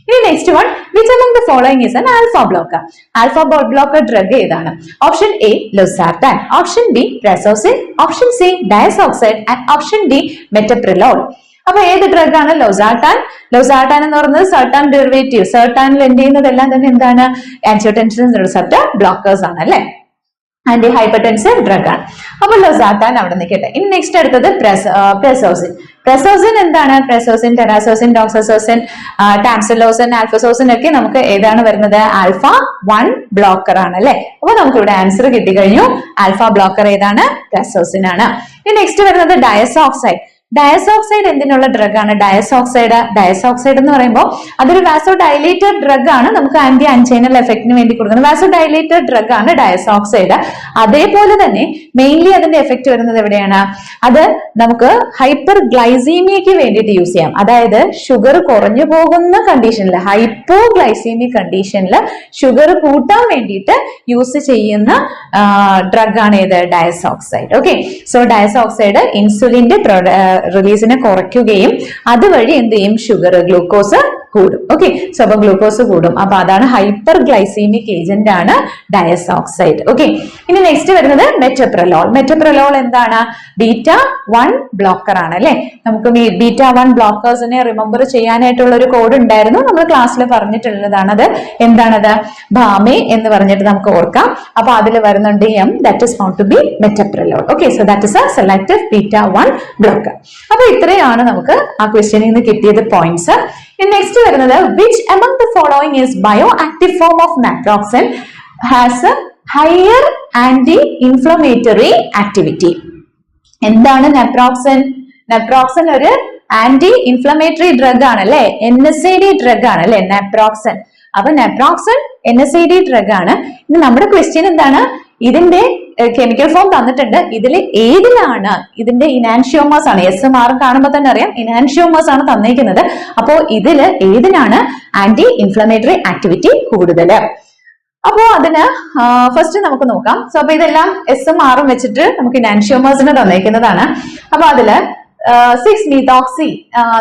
ഇനി next one, which among the following is an alpha blocker? Alpha blocker drug ഏതാണ്? Option A losartan, option B prazosin, option C diazoxide and option D metoprolol. അപ്പൊ ഏത് drug ആണ് ലോസാർട്ടാൻ? ലോസാർട്ടാൻ എന്ന് പറയുന്നത് സർട്ടാൻ derivative, സർട്ടാനിൽ എന്ത് ചെയ്യുന്നതെല്ലാം തന്നെ എന്താണ്, ആൻജിയോടെൻസിൻ റിസപ്റ്റർ ബ്ലോക്കേഴ്സ് ആണ് അല്ലെ, ആന്റി ഹൈപ്പർടെൻസീവ് ഡ്രഗ് ആണ്. അപ്പൊ ലോസാർട്ടാൻ അവിടെ നിൽക്കട്ടെ. ഇനി നെക്സ്റ്റ് അടുത്തത് പ്രസോസിൻ. പ്രസോസിൻ എന്താണ്? പ്രസോസിൻ, ടെറാസോസിൻ, ഡോക്സസോസിൻ, ടാംസലോസിൻ, ആൽഫസോസിൻ ഒക്കെ നമുക്ക് ഏതാണ് വരുന്നത്, ആൽഫ 1 ബ്ലോക്കർ ആണ് അല്ലെ. അപ്പൊ നമുക്ക് ഇവിടെ ആൻസർ കിട്ടിക്കഴിഞ്ഞു, ആൽഫ ബ്ലോക്കർ ഏതാണ്, പ്രസോസിൻ ആണ്. ഇനി നെക്സ്റ്റ് വരുന്നത് ഡയസോക്സൈഡ്. ഡയസോക്സൈഡ് എന്തിനുള്ള ഡ്രഗ് ആണ്? ഡയസോക്സൈഡ് എന്ന് പറയുമ്പോൾ അതൊരു വാസോ ഡയലേറ്റഡ് ഡ്രഗ് ആണ്, നമുക്ക് ആന്റി അൻചൈനൽ എഫക്റ്റിന് വേണ്ടി കൊടുക്കുന്നത് വാസോ ഡയലേറ്റഡ് ഡ്രഗ് ആണ് ഡയസോക്സൈഡ്. അതേപോലെ തന്നെ മെയിൻലി അതിന്റെ എഫക്ട് വരുന്നത് എവിടെയാണ്, അത് നമുക്ക് ഹൈപ്പർ ഗ്ലൈസീമിയക്ക് വേണ്ടിയിട്ട് യൂസ് ചെയ്യാം. അതായത് ഷുഗർ കുറഞ്ഞു പോകുന്ന കണ്ടീഷനിൽ, ഹൈപ്പോ ഗ്ലൈസീമിക് കണ്ടീഷനിൽ ഷുഗർ കൂട്ടാൻ വേണ്ടിയിട്ട് യൂസ് ചെയ്യുന്ന ഡ്രഗ് ആണ് ഏത്, ഡയസോക്സൈഡ്. ഓക്കെ, സോ ഡയസോക്സൈഡ് ഇൻസുലിന്റെ റിലീസിനെ കുറയ്ക്കുകയും അതുവഴി എന്ത് ചെയ്യും, ഷുഗർ ഗ്ലൂക്കോസ് കൂടും. ഓക്കെ, സോ അപ്പൊ ഗ്ലൂക്കോസ് കൂടും. അപ്പൊ അതാണ് ഹൈപ്പർ ഗ്ലൈസീമിക് ഏജന്റ് ആണ് ഡയസോക്സൈഡ്. ഓക്കെ, ഇനി നെക്സ്റ്റ് വരുന്നത് മെറ്റപ്രലോൾ. മെറ്റപ്രലോൾ എന്താണ്, ബീറ്റ 1 ബ്ലോക്കർ ആണ് അല്ലെ. നമുക്ക് ബീറ്റ 1 ബ്ലോക്കേഴ്സിനെ റിമെമ്പർ ചെയ്യാനായിട്ടുള്ള ഒരു കോഡ് ഉണ്ടായിരുന്നു, നമ്മൾ ക്ലാസ്സിൽ പറഞ്ഞിട്ടുള്ളതാണ്. അത് എന്താണത്, ഭാമെ എന്ന് പറഞ്ഞിട്ട് നമുക്ക് ഓർക്കാം. അപ്പൊ അതിൽ വരുന്നുണ്ട് M, that is found to be metoprolol. Okay, so that is a selective beta 1 blocker. അപ്പൊ ഇത്രയാണ് നമുക്ക് ആ ക്വസ്റ്റ്യനിൽ നിന്ന് കിട്ടിയത് പോയിന്റ്സ്. നെക്സ്റ്റ് വരുന്നത്, which among the following is bioactive form of naproxen has a higher anti-inflammatory activity? എന്താണ് naproxen? Naproxen ഒരു ആന്റി ഇൻഫ്ലമേറ്ററി ഡ്രഗ് ആണ് അല്ലെ, NSAID ഡ്രഗ് ആണ് അല്ലെ നാപ്രോക്സൻ. അപ്പൊ നാപ്രോക്സൻ NSAID ഡ്രഗ് ആണ്. ഇനി നമ്മുടെ ക്വസ്റ്റ്യൻ എന്താണ്, ഇതിന്റെ കെമിക്കൽ ഫോം തന്നിട്ടുണ്ട്, ഇതിൽ ഏതിലാണ്, ഇതിന്റെ ഇനാൻഷിയോമേഴ്സ് ആണ്, എസ് മാർക്ക് കാണുമ്പോൾ തന്നെ അറിയാം ഇനാൻഷിയോമേഴ്സ് ആണ് തന്നിരിക്കുന്നത്. അപ്പോ ഇതില് ഏതിനാണ് ആന്റി ഇൻഫ്ലമേറ്ററി ആക്ടിവിറ്റി കൂടുതല്? അപ്പോ അതിന് ഫസ്റ്റ് നമുക്ക് നോക്കാം. സോ അപ്പൊ ഇതെല്ലാം എസും ആറും വെച്ചിട്ട് നമുക്ക് ഇനാൻഷിയോമേഴ്സിന് തന്നിരിക്കുന്നതാണ്. അപ്പൊ അതില് 6-methoxy,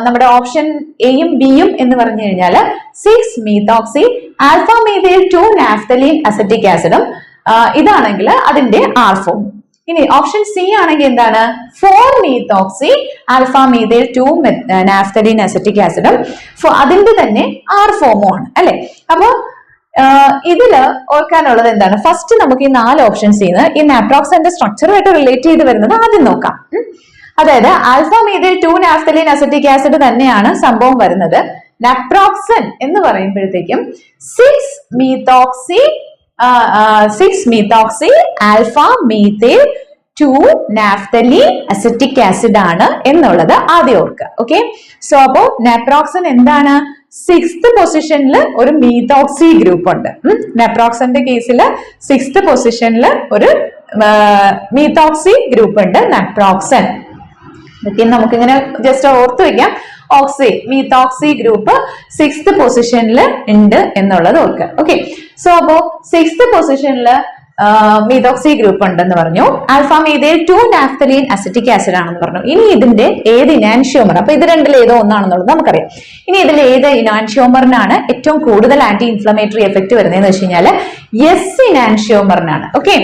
നമ്മുടെ ഓപ്ഷൻ എയും ബിയും എന്ന് പറഞ്ഞു കഴിഞ്ഞാൽ 6-methoxy alpha methyl two naphthalene acetic ആസിഡും ഇതാണെങ്കിൽ അതിന്റെ ആർ ഫോം. ഇനി ഓപ്ഷൻ സി ആണെങ്കിൽ എന്താണ്, 4-methoxy alpha methyl two naphthalene acetic ആസിഡും അതിന്റെ തന്നെ ആർ ഫോമും ആണ് അല്ലെ. അപ്പൊ ഇതില് ഓർക്കാനുള്ളത് എന്താണ്, ഫസ്റ്റ് നമുക്ക് ഈ 4 ഓപ്ഷൻസ് ഈ നാപ്രോക്സന്റെ സ്ട്രക്ചറുമായിട്ട് റിലേറ്റ് ചെയ്ത് വരുന്നത് ആദ്യം നോക്കാം. അതായത് alpha methyl two naphthalene acetic acid തന്നെയാണ് സംഭവം വരുന്നത്. നാപ്രോക്സൻ എന്ന് പറയുമ്പോഴത്തേക്കും 6-methoxy alpha methyl two naphthalene acetic acid ആണ് എന്നുള്ളത് ആദ്യം ഓർക്കുക. ഓക്കെ, സോ അപ്പോ നാപ്രോക്സൻ എന്താണ്, 6th പൊസിഷനിൽ ഒരു മീതോക്സി ഗ്രൂപ്പ് ഉണ്ട്. നാപ്രോക്സന്റെ കേസിൽ 6th പൊസിഷനിൽ ഒരു മീതോക്സി ഗ്രൂപ്പ് ഉണ്ട് നാപ്രോക്സൻ. ഇതൊക്കെ നമുക്കിങ്ങനെ ജസ്റ്റ് ഓർത്ത് വെക്കാം. മീതോക്സി ഗ്രൂപ്പ് 6th പൊസിഷനിൽ ഉണ്ട് എന്നുള്ളത് ഓർക്കുക. ഓക്കെ, സോ അപ്പോ 6th പൊസിഷനിൽ മീതോക്സി ഗ്രൂപ്പ് ഉണ്ടെന്ന് പറഞ്ഞു. Alpha methyl two naphthalene acetic acid ആണെന്ന് പറഞ്ഞു. ഇനി ഇതിന്റെ ഏത് ഇനാൻഷിയോമർ, അപ്പൊ ഇത് രണ്ടിൽ ഏതോ ഒന്നാണെന്നുള്ളത് നമുക്കറിയാം. ഇനി ഇതിൽ ഏത് ഇനാൻഷിയോമറിനാണ് ഏറ്റവും കൂടുതൽ ആന്റി ഇൻഫ്ലമേറ്ററി എഫക്ട് വരുന്നതെന്ന് വെച്ച് കഴിഞ്ഞാൽ എസ് ഇനാൻഷിയോമറിനാണ്. ഓക്കെ,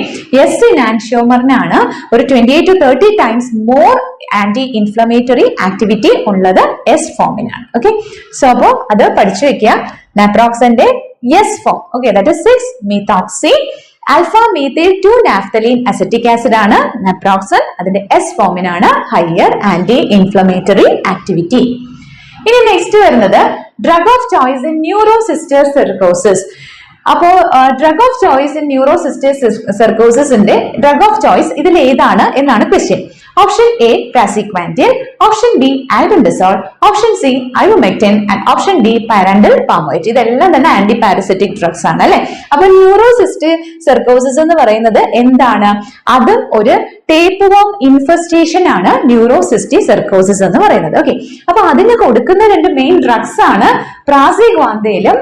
എസ് ഇനാൻഷിയോമറിനാണ് ഒരു 28 to 30 times more anti inflammatory activity ഉള്ളത് എസ് ഫോമിനാണ്. ഓക്കെ, സോ അപ്പോ അത് പഠിച്ചു വെക്കുക. നാപ്രോക്സന്റെ S form, okay, that is 6-methoxy alpha methyl two naphthalene acetic acid ആണ് നാപ്രോക്സൻ. അതിന്റെ എസ് ഫോമിനാണ് ഹയർ ആന്റി ഇൻഫ്ലമേറ്ററി ആക്ടിവിറ്റി. ഇനി നെക്സ്റ്റ് വരുന്നത് drug of choice in neurocysticercosis. അപ്പോ ഡ്രഗ് ഓഫ് ചോയ്സ് ഇൻ ന്യൂറോസിസ്റ്റിക് സർക്കോസിന്റെ ഡ്രഗ് ഓഫ് ചോയ്സ് ഇതിൽ ഏതാണ് എന്നാണ് question. Option A praziquantel, option B albendazole, option C ivermectin and option D pyrantel pamoate. ഇതെല്ലാം തന്നെ ആന്റി പാരസിറ്റിക് ഡ്രഗ്സ് ആണ് അല്ലെ. അപ്പൊ ന്യൂറോസിസ്റ്റിക് സർക്കോസിസ് എന്ന് പറയുന്നത് എന്താണ്? അത് ഒരു ടേപ്പ് വോം ഇൻഫെസ്റ്റേഷൻ ആണ് ന്യൂറോസിസ്റ്റിക് സർക്കോസിസ് എന്ന് പറയുന്നത്. ഓക്കെ, അപ്പൊ അതിന് കൊടുക്കുന്ന രണ്ട് മെയിൻ ഡ്രഗ്സ് ആണ് പ്രാസിക്വാൻഡയിലും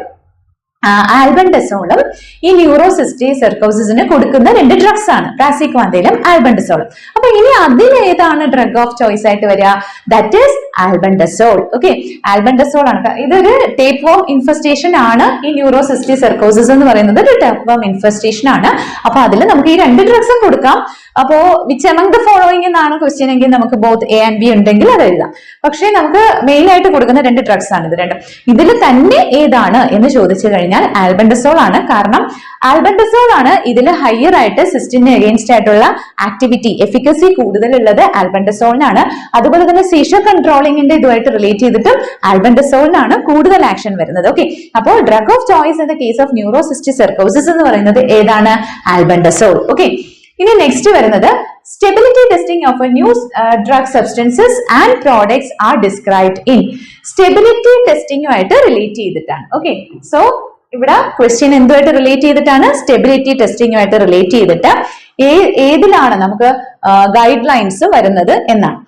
ആൽബൻഡസോളും. ഈ ന്യൂറോസിസ്റ്റിക് സർക്കോസിസിന് കൊടുക്കുന്ന രണ്ട് ഡ്രഗ്സ് ആണ് പ്രാസിക്വാൻഡയിലും ആൽബൻഡസോളും. അപ്പൊ ഇനി അതിലേതാണ് ഡ്രഗ് ഓഫ് ചോയ്സ് ആയിട്ട് വരിക? That is albendazole. Okay, albendazole ആണ്. ഇതൊരു ടേപ്പ് വോം ഇൻഫെസ്റ്റേഷൻ ആണ്. ഈ ന്യൂറോസിസ്റ്റിക് സർക്കോസിസ് എന്ന് പറയുന്നത് ഒരു ടേപ്പ് വോം ഇൻഫെസ്റ്റേഷൻ ആണ്. അപ്പൊ അതിൽ നമുക്ക് ഈ രണ്ട് ഡ്രഗ്സും കൊടുക്കാം. അപ്പോ വിച്ച് എമംഗ് ദ ഫോളോയിങ് എന്നാണ് ക്വസ്റ്റ്യൻ എങ്കിൽ നമുക്ക് ബോത്ത് എ ആൻഡ് ബി ഉണ്ടെങ്കിൽ അത് എഴുതാം. പക്ഷേ നമുക്ക് മെയിൻ ആയിട്ട് കൊടുക്കുന്ന രണ്ട് ഡ്രഗ്സ് ആണ് ഇത് രണ്ടും. ഇതിൽ തന്നെ ഏതാണ് എന്ന് ചോദിച്ചു കഴിഞ്ഞാൽ ആൽബൻഡസോൾ ആണ്. കാരണം ആൽബൻഡസോൾ ആണ് ഇതിൽ ഹയർ ആയിട്ട് സിസ്റ്റിന് അഗെയിൻസ്റ്റ് ആയിട്ടുള്ള ആക്ടിവിറ്റി എഫിക്കസി കൂടുതലുള്ളത് ആൽബൻഡസോളിനാണ്. അതുപോലെ തന്നെ സീഷർ കൺട്രോളിങ്ങിന്റെ ഇതുമായിട്ട് റിലേറ്റ് ചെയ്തിട്ടും ആൽബൻഡസോളിനാണ് കൂടുതൽ ആക്ഷൻ വരുന്നത്. ഓക്കെ, അപ്പോൾ drug of choice in the case of neurocysticercosis എന്ന് പറയുന്നത് ഏതാണ്? ആൽബൻഡസോൾ. ഓക്കെ, ഇനി നെക്സ്റ്റ് വരുന്നത് stability testing of a new drug substances and products are described in. Stability ടെസ്റ്റിംഗുമായിട്ട് റിലേറ്റ് ചെയ്തിട്ടാണ്. ഓക്കെ, സോ ഇവിടെ ക്വസ്റ്റ്യൻ എന്തുമായിട്ട് റിലേറ്റ് ചെയ്തിട്ടാണ്? സ്റ്റെബിലിറ്റി ടെസ്റ്റിംഗുമായിട്ട് റിലേറ്റ് ചെയ്തിട്ട് ഏതിലാണ് നമുക്ക് ഗൈഡ് ലൈൻസ് വരുന്നത് എന്നാണ്.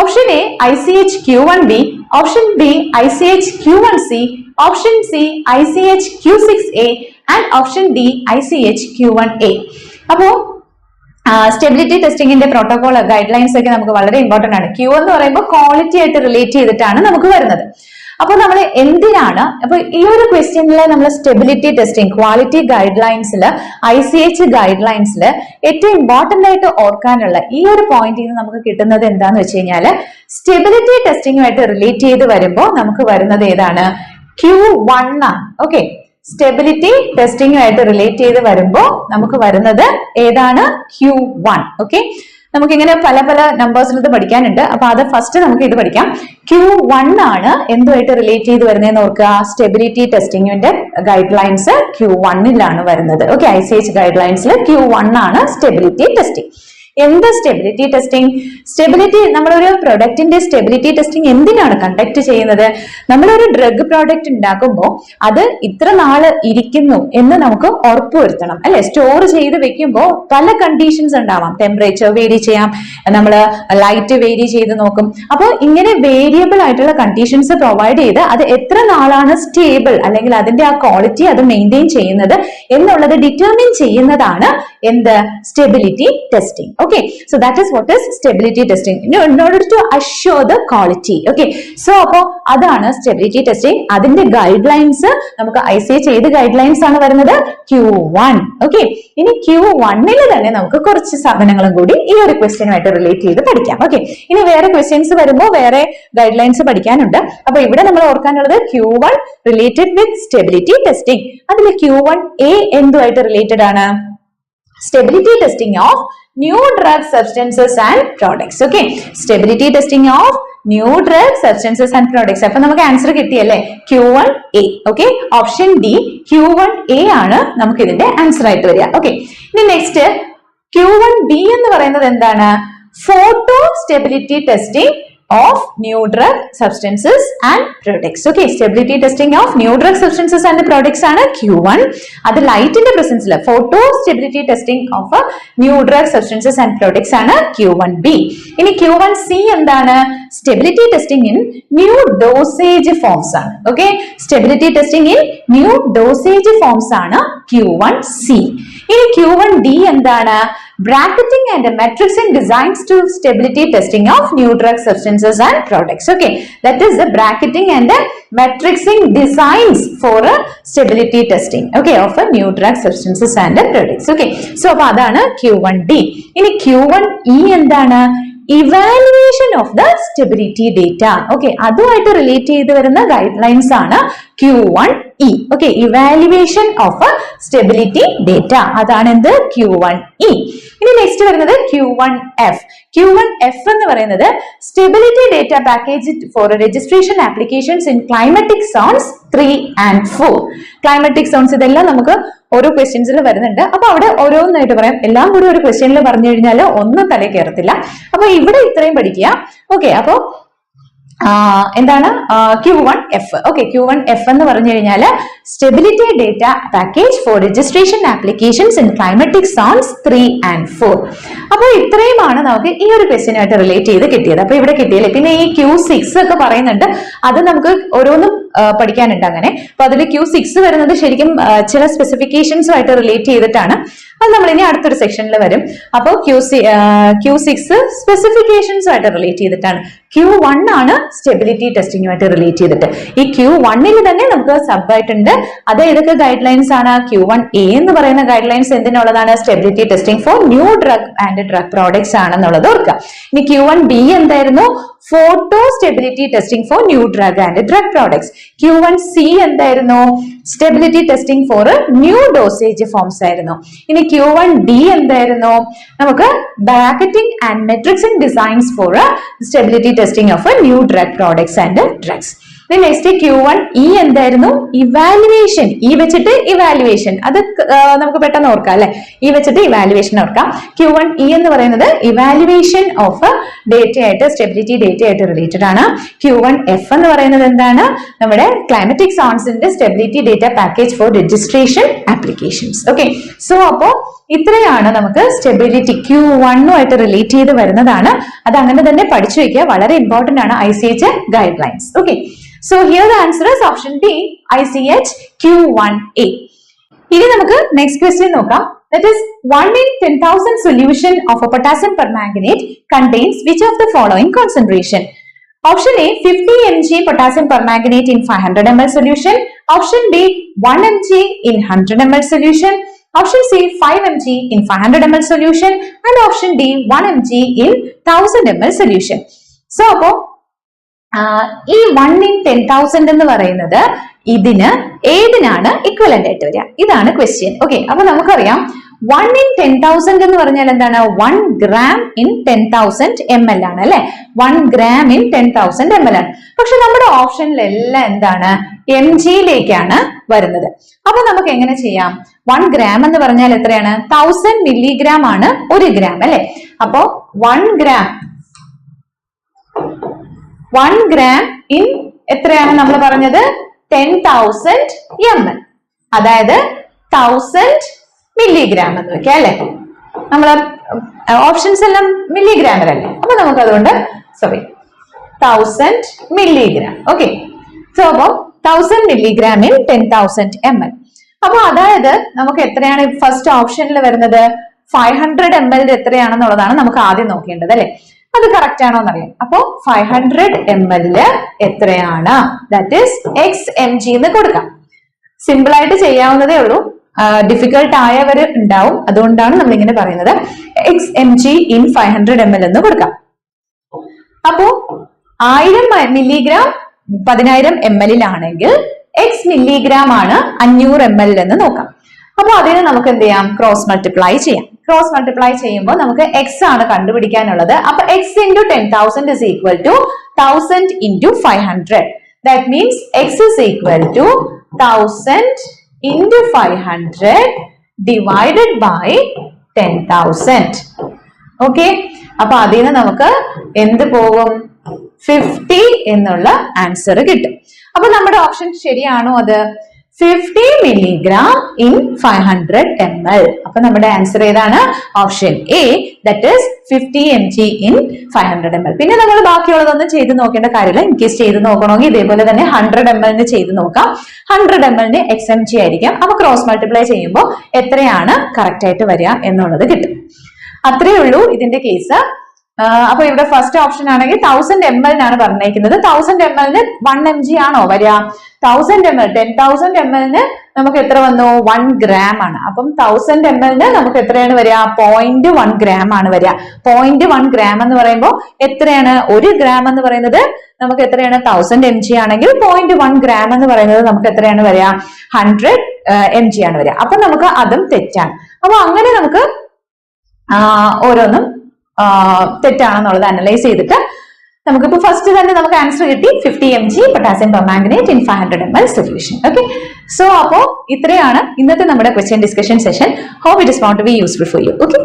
Option A ICH-Q1B, option B ICH-Q1C, option C ICH-Q6A and option D ICH-Q1A. അപ്പോ സ്റ്റെബിലിറ്റി ടെസ്റ്റിംഗിന്റെ പ്രോട്ടോകോൾ ഗൈഡ് ലൈൻസ് ഒക്കെ നമുക്ക് വളരെ ഇമ്പോർട്ടന്റ് ആണ്. ക്യൂ എന്ന് പറയുമ്പോൾ ക്വാളിറ്റി ആയിട്ട് റിലേറ്റ് ചെയ്തിട്ടാണ് നമുക്ക് വരുന്നത്. അപ്പൊ നമ്മൾ എന്തിനാണ് അപ്പൊ ഈ ഒരു ക്വസ്റ്റ്യനിൽ നമ്മൾ സ്റ്റെബിലിറ്റി ടെസ്റ്റിംഗ് ക്വാളിറ്റി ഗൈഡ് ലൈൻസിൽ ICH ഗൈഡ് ലൈൻസിൽ ഏറ്റവും ഇമ്പോർട്ടന്റ് ആയിട്ട് ഓർക്കാനുള്ള ഈ ഒരു പോയിന്റിൽ നിന്ന് നമുക്ക് കിട്ടുന്നത് എന്താന്ന് വെച്ച് കഴിഞ്ഞാല് സ്റ്റെബിലിറ്റി ടെസ്റ്റിംഗുമായിട്ട് റിലേറ്റ് ചെയ്ത് വരുമ്പോൾ നമുക്ക് വരുന്നത് ഏതാണ്? Q1 ആണ്. ഓക്കെ, സ്റ്റെബിലിറ്റി ടെസ്റ്റിംഗുമായിട്ട് റിലേറ്റ് ചെയ്ത് വരുമ്പോൾ നമുക്ക് വരുന്നത് ഏതാണ്? Q1. ഓക്കെ, നമുക്ക് ഇങ്ങനെ പല പല നമ്പേഴ്സിൽ ഇത് പഠിക്കാനുണ്ട്. അപ്പൊ അത് ഫസ്റ്റ് നമുക്ക് ഇത് പഠിക്കാം. Q1 ആണ് എന്തുമായിട്ട് റിലേറ്റ് ചെയ്ത് വരുന്നതെന്ന് ഓർക്കുക. സ്റ്റെബിലിറ്റി ടെസ്റ്റിംഗിന്റെ ഗൈഡ് ലൈൻസ് Q1 വരുന്നത്. ഓക്കെ, ICH ഗൈഡ് ലൈൻസിൽ Q1 ആണ് സ്റ്റെബിലിറ്റി ടെസ്റ്റിംഗ്. എന്ത് സ്റ്റെബിലിറ്റി ടെസ്റ്റിംഗ്? സ്റ്റെബിലിറ്റി നമ്മളൊരു പ്രൊഡക്റ്റിന്റെ സ്റ്റെബിലിറ്റി ടെസ്റ്റിംഗ് എന്തിനാണ് കണ്ടക്ട് ചെയ്യുന്നത്? നമ്മളൊരു ഡ്രഗ് പ്രോഡക്റ്റ് ഉണ്ടാക്കുമ്പോൾ അത് ഇത്ര നാള് ഇരിക്കുന്നു എന്ന് നമുക്ക് ഉറപ്പുവരുത്തണം അല്ലെ. സ്റ്റോർ ചെയ്ത് വെക്കുമ്പോൾ പല കണ്ടീഷൻസ് ഉണ്ടാവാം. ടെമ്പറേച്ചർ വേരി ചെയ്യാം, നമ്മൾ ലൈറ്റ് വേരി ചെയ്ത് നോക്കും. അപ്പോൾ ഇങ്ങനെ വേരിയബിൾ ആയിട്ടുള്ള കണ്ടീഷൻസ് പ്രൊവൈഡ് ചെയ്ത് അത് എത്ര നാളാണ് സ്റ്റേബിൾ അല്ലെങ്കിൽ അതിന്റെ ആ ക്വാളിറ്റി അത് മെയിൻറ്റെയിൻ ചെയ്യുന്നത് എന്നുള്ളത് ഡിറ്റർമിൻ ചെയ്യുന്നതാണ് എന്ത്? Stability testing. Okay, so that is what is stability testing in order to assure the quality. Okay, so appo adana stability testing adinte guidelines namukku ICH ഏത് guidelines ആണ് വരുന്നത്? Q1. Okay, ഇനി Q1 ൽ തന്നെ നമുക്ക് കുറച്ച് സാധനങ്ങളും കൂടി ഈ ഒരു ക്വസ്റ്റ്യനുമായിട്ട് റിലേറ്റ് ചെയ്ത് പഠിക്കാം. ഓക്കെ, ഇനി വേറെ ക്വസ്റ്റ്യൻസ് വരുമ്പോൾ വേറെ ഗൈഡ്ലൈൻസ് പഠിക്കാനുണ്ട്. അപ്പൊ ഇവിടെ നമ്മൾ ഓർക്കാനുള്ളത് Q1 related with stability testing. അതിൽ Q1A എന്തുമായിട്ട് റിലേറ്റഡ് ആണ്? Stability testing of new drug substances and products. Okay, stability testing of new drug substances and products. അപ്പൊ നമുക്ക് ആൻസർ കിട്ടിയല്ലേ? Q1A. Okay, option D Q1A ആണ് നമുക്ക് ഇതിന്റെ ആൻസർ ആയിട്ട് വരിക. ഓക്കെ, ഇനി നെക്സ്റ്റ് Q1B എന്ന് പറയുന്നത് എന്താണ്? Photo stability testing of new drug substances and products. Okay, stability testing of new drug substances and products ആണ് Q1. അത് ലൈറ്റിന്റെ പ്രസൻസിൽ photo stability testing of new drug substances and products ആണ് Q1B. ഇനി Q1C എന്താണ്? Stability testing in new dosage forms ആണ്. Okay, stability testing in new dosage forms ആണ് Q1C. ഇനി Q1D എന്താണ്? bracketing and matrixing designs to stability testing of new drug substances and products. Okay, that is the bracketing and matrixing designs for stability testing, okay, of a new drug substances and products. Okay, so appo adana Q1D. ini Q1E endana? Evaluation of the stability data. Okay, അതുമായിട്ട് relate ചെയ്ത് വരുന്ന guide lines ആണ് Q1E. Okay, evaluation of a stability data. അതാണ് എന്ത്? Q1E. ഇനി next വരുന്നത് Q1F. Q1F എന്ന് പറയുന്നത് stability data package for registration applications in climatic zones 3 and 4. Climatic zones ഇതെല്ലാം നമുക്ക് ഓരോ ക്വസ്റ്റ്യൻസിൽ വരുന്നുണ്ട്. അപ്പൊ അവിടെ ഓരോന്നായിട്ട് പറയാം. എല്ലാം കൂടി ഒരു ക്വസ്റ്റ്യനിൽ പറഞ്ഞു കഴിഞ്ഞാൽ ഒന്നും തലയിൽ കയറത്തില്ല. അപ്പൊ ഇവിടെ ഇത്രയും പഠിക്കുക. ഓക്കെ, അപ്പൊ എന്താണ് Q1F? ഓക്കെ, Q1F എന്ന് പറഞ്ഞു കഴിഞ്ഞാൽ stability data package for registration applications in climatic zones 3 and 4. അപ്പോൾ ഇത്രയുമാണ് നമുക്ക് ഈ ഒരു ക്വസ്റ്റ്യനായിട്ട് റിലേറ്റ് ചെയ്ത് കിട്ടിയത്. അപ്പൊ ഇവിടെ കിട്ടിയല്ലേ. പിന്നെ ഈ Q6 ഒക്കെ പറയുന്നുണ്ട്, അത് നമുക്ക് ഓരോന്നും പഠിക്കാനുണ്ട് അങ്ങനെ. അപ്പൊ അതിൽ Q6 വരുന്നത് ശരിക്കും ചില സ്പെസിഫിക്കേഷൻസുമായിട്ട് റിലേറ്റ് ചെയ്തിട്ടാണ്. അത് നമ്മൾ ഇനി അടുത്തൊരു സെക്ഷനിൽ വരും. അപ്പോൾ Q6 സ്പെസിഫിക്കേഷൻസുമായിട്ട് റിലേറ്റ് ചെയ്തിട്ടാണ്. Q1 ആണ് സ്റ്റെബിലിറ്റി ടെസ്റ്റിംഗുമായിട്ട് റിലേറ്റ് ചെയ്തിട്ട്. ഈ Q1ൽ തന്നെ നമുക്ക് സബ് ആയിട്ടുണ്ട്. അത് ഏതൊക്കെ ഗൈഡ് ലൈൻസ് ആണ്? Q1A എന്ന് പറയുന്ന ഗൈഡ് ലൈൻസ് എന്തിനുള്ളതാണ്? Stability testing for new drug and drug products ആണെന്നുള്ളത് ഓർക്കുക. ഇനി Q1B എന്തായിരുന്നു? Photo stability testing for new drug and drug products. Q1C എന്തായിരുന്നു? Stability testing for new dosage forms ആയിരുന്നു. ഇനി Q1D എന്തായിരുന്നു? നമുക്ക് bracketing and matrixing designs for stability testing of new drug products and drugs. Next Q1E എന്തായിരുന്നു? Evaluation. ഈ വെച്ചിട്ട് evaluation, അത് നമുക്ക് പെട്ടെന്ന് ഓർക്കാം അല്ലെ. ഈ വെച്ചിട്ട് ഇവാലുവേഷൻ ഓർക്കാം. Q1E എന്ന് പറയുന്നത് ഇവാലുവേഷൻ ഓഫ് ഡേറ്റ ആയിട്ട്, സ്റ്റെബിലിറ്റി ഡേറ്റ ആയിട്ട് റിലേറ്റഡ് ആണ്. Q1F എന്ന് പറയുന്നത് എന്താണ്? നമ്മുടെ ക്ലൈമാറ്റിക് സോൺസിന്റെ stability data package for registration applications. Okay, so അപ്പോ ഇത്രയാണ് നമുക്ക് സ്റ്റെബിലിറ്റി Q1 റിലേറ്റ് ചെയ്ത് വരുന്നതാണ്. അത് അങ്ങനെ തന്നെ പഠിച്ചു വെക്കുക, വളരെ ഇമ്പോർട്ടന്റ് ആണ്. ICH guide lines. Okay, so here the answer is option D, ICH Q1A. ഇനി നമുക്ക് നെക്സ്റ്റ് ക്വസ്റ്റ്യൻ നോക്കാം. That is 1 in 10,000 solution of a potassium permanganate contains which of the following concentration? Option A 50 mg potassium permanganate in 500 ml solution. Option B 1 mg in 100 ml solution. Option C 5 mg in 500 ml solution. And option D 1 mg in 1000 ml solution. So അപ്പോ ഈ 1 in 10,000 എന്ന് പറയുന്നത് ഇതിന് ഏതിനാണ് equivalent ആയിട്ട് വരിക? ഇതാണ് question. Okay, അപ്പൊ നമുക്കറിയാം 1 in 10,000 എന്ന് പറഞ്ഞാൽ എന്താണ്? 1 gram in 10,000 ml ആണ് അല്ലെ. 1 gram in 10,000 ml ആണ്. പക്ഷെ നമ്മുടെ ഓപ്ഷനിലെല്ലാം എന്താണ്? mg യിലേക്കാണ് വരുന്നത്. അപ്പൊ നമുക്ക് എങ്ങനെ ചെയ്യാം? 1 gram എന്ന് പറഞ്ഞാൽ എത്രയാണ്? 1000 milligram ആണ് 1 gram അല്ലെ. അപ്പോ 1 gram in എത്രയാണ് നമ്മൾ പറഞ്ഞത്? 10,000 ml, അതായത് 1000 milligram എന്ന് വെക്കാം അല്ലെ. നമ്മള് ഓപ്ഷൻസ് എല്ലാം മില്ലിഗ്രാമിലല്ലേ. അപ്പൊ നമുക്ക് അതുകൊണ്ട് 1000 milligram. ഓക്കെ, സോ അപ്പൊ 1000 milligram in 10,000 ml. അപ്പൊ അതായത് നമുക്ക് എത്രയാണ് ഫസ്റ്റ് ഓപ്ഷനിൽ വരുന്നത്? 500 ml എത്രയാണെന്നുള്ളതാണ് നമുക്ക് ആദ്യം നോക്കേണ്ടത് അല്ലെ. അത് കറക്റ്റ് ആണോ എന്നറിയാം. അപ്പോ 500 ml എത്രയാണ്? ദാറ്റ് ഈസ് xmg എന്ന് കൊടുക്കാം. സിമ്പിൾ ആയിട്ട് ചെയ്യാവുന്നതേ ഉള്ളൂ, ഡിഫിക്കൽട്ട് ആയവർ ഉണ്ടാവും. അതുകൊണ്ടാണ് നമ്മൾ ഇങ്ങനെ പറയുന്നത്. xmg in 500 ml എന്ന് കൊടുക്കാം. അപ്പോ 1000 milligram 10,000 ml ആണെങ്കിൽ x milligram ആണ് 500 ml എന്ന് നോക്കാം. അപ്പൊ അതിന് നമുക്ക് എന്ത് ചെയ്യാം? ക്രോസ് മൾട്ടിപ്ലൈ ചെയ്യാം. ക്രോസ് മൾട്ടിപ്ലൈ ചെയ്യുമ്പോൾ നമുക്ക് x ആണ് കണ്ടുപിടിക്കാനുള്ളത്. അപ്പൊ x into 10,000 is equal to 1000 into 500. That means x is equal to 1000 into 500 divided by 10,000. Okay, അപ്പൊ അതിന് നമുക്ക് എന്ത് പോകും? 50 എന്നുള്ള ആൻസർ കിട്ടും. അപ്പൊ നമ്മുടെ ഓപ്ഷൻ ശരിയാണോ? അത് 50 milligram in 500 ml. അപ്പൊ നമ്മുടെ ആൻസർ ഏതാണ്? Option A, that is 50 mg in 500 ml. പിന്നെ നമ്മൾ ബാക്കിയുള്ളതൊന്നും ചെയ്ത് നോക്കേണ്ട കാര്യമില്ല. ഇൻകേസ് ചെയ്ത് നോക്കണമെങ്കിൽ ഇതേപോലെ തന്നെ 100 ml ചെയ്ത് നോക്കാം. 100 ml xmg ആയിരിക്കാം. അപ്പൊ ക്രോസ് മൾട്ടിപ്ലൈ ചെയ്യുമ്പോൾ എത്രയാണ് കറക്റ്റ് ആയിട്ട് വരിക എന്നുള്ളത് കിട്ടും. അത്രയേ ഉള്ളൂ ഇതിന്റെ കേസ്. അപ്പൊ ഇവിടെ ഫസ്റ്റ് ഓപ്ഷൻ ആണെങ്കിൽ 1000 ml ആണ് പറഞ്ഞേക്കുന്നത്. 1000 ml 1 mg ആണോ വരിക? 1000 ml 10,000 ml നമുക്ക് എത്ര വന്നു? 1 gram ആണ്. അപ്പം 1000 ml നമുക്ക് എത്രയാണ് വരിക? 0.1 gram ആണ് വരിക. 0.1 gram എന്ന് പറയുമ്പോൾ എത്രയാണ്? 1 gram എന്ന് പറയുന്നത് നമുക്ക് എത്രയാണ്? 1000 mg ആണെങ്കിൽ 0.1 gram എന്ന് പറയുന്നത് നമുക്ക് എത്രയാണ് വരിക? 100 mg ആണ് വരിക. അപ്പൊ നമുക്ക് അതും തെറ്റാണ്. അപ്പൊ അങ്ങനെ നമുക്ക് ഓരോന്നും തെറ്റാണെന്നുള്ളത് അനലൈസ് ചെയ്തിട്ട് നമുക്കിപ്പോ ഫസ്റ്റ് തന്നെ നമുക്ക് ആൻസർ കിട്ടി 50 mg potassium permanganate in 500 ml solution. Okay, so അപ്പോ ഇത്രയാണ് ഇന്നത്തെ നമ്മുടെ question discussion session. Hope it is found to be useful for you. Okay.